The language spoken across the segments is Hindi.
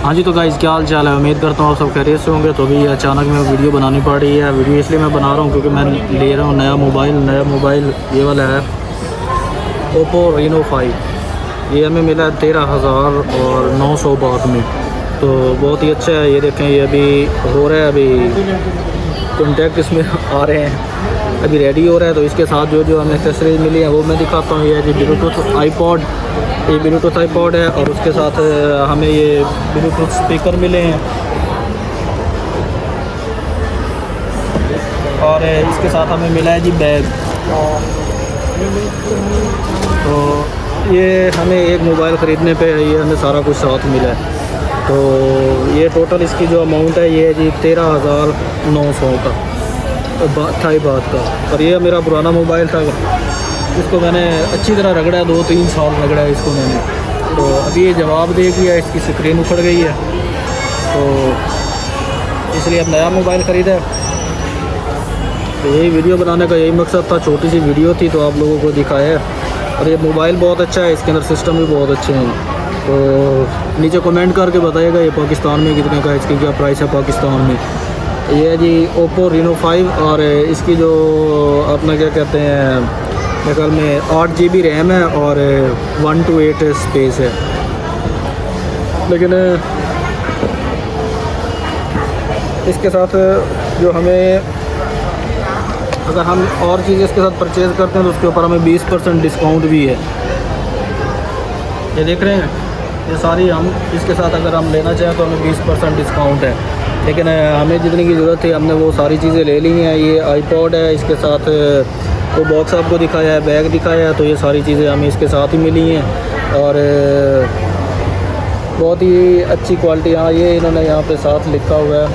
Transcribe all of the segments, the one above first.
हाँ जी, तो गाइस क्या हाल चाल है। उम्मीद करता हूँ आप सब खैरियत से होंगे। तो अभी अचानक में वीडियो बनानी पड़ रही है। वीडियो इसलिए मैं बना रहा हूँ क्योंकि मैं ले रहा हूँ नया मोबाइल ये वाला है ओप्पो Reno 5। ये हमें मिला है 13,900 बात में, तो बहुत ही अच्छा है। ये देखें, ये अभी हो रहा है, अभी कॉन्टैक्ट इसमें आ रहे हैं, अभी रेडी हो रहा है। तो इसके साथ जो जो हमें एक्सेसरीज मिली है वो मैं दिखाता हूँ। ये है जी ब्लूटूथ आईपॉड, ये ब्लूटूथ आईपॉड है और उसके साथ हमें ये ब्लूटूथ स्पीकर मिले हैं और इसके साथ हमें मिला है जी बैग। तो ये हमें एक मोबाइल ख़रीदने पे ये हमें सारा कुछ साथ मिला है। तो ये टोटल इसकी जो अमाउंट है ये है जी 13,900 का थाई बात का। और ये मेरा पुराना मोबाइल था, इसको मैंने अच्छी तरह रगड़ा है, 2-3 साल रगड़ा है इसको मैंने। तो अभी ये जवाब दे दिया, इसकी स्क्रीन उखड़ गई है, तो इसलिए अब नया मोबाइल ख़रीदा है। तो यही वीडियो बनाने का यही मकसद था, छोटी सी वीडियो थी तो आप लोगों को दिखाया है। और ये मोबाइल बहुत अच्छा है, इसके अंदर सिस्टम भी बहुत अच्छे हैं। तो नीचे कमेंट करके बताइएगा ये पाकिस्तान में कितने का है, इसकी क्या प्राइस है पाकिस्तान में। ये है जी ओप्पो Reno 5 और इसकी जो अपना क्या कहते हैं, मेरे ख्याल में 8 GB रैम है और 128 स्पेस है। लेकिन इसके साथ जो हमें, अगर हम और चीज़ इसके साथ परचेज़ करते हैं तो उसके ऊपर हमें 20% डिस्काउंट भी है। ये देख रहे हैं, ये सारी हम इसके साथ अगर हम लेना चाहें तो हमें 20% डिस्काउंट है। लेकिन हमें जितने की ज़रूरत थी हमने वो सारी चीज़ें ले ली हैं। ये आईपॉड है, इसके साथ वो बॉक्स आपको दिखाया है, बैग दिखाया है, तो ये सारी चीज़ें हमें इसके साथ ही मिली हैं और बहुत ही अच्छी क्वालिटी। हाँ, ये इन्होंने यहाँ पे साथ लिखा हुआ है।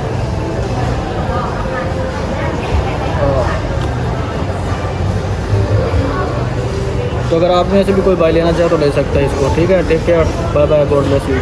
तो अगर आप में से भी कोई बाई लेना चाहे तो ले सकता है इसको। ठीक है, take care, bye bye, God bless you.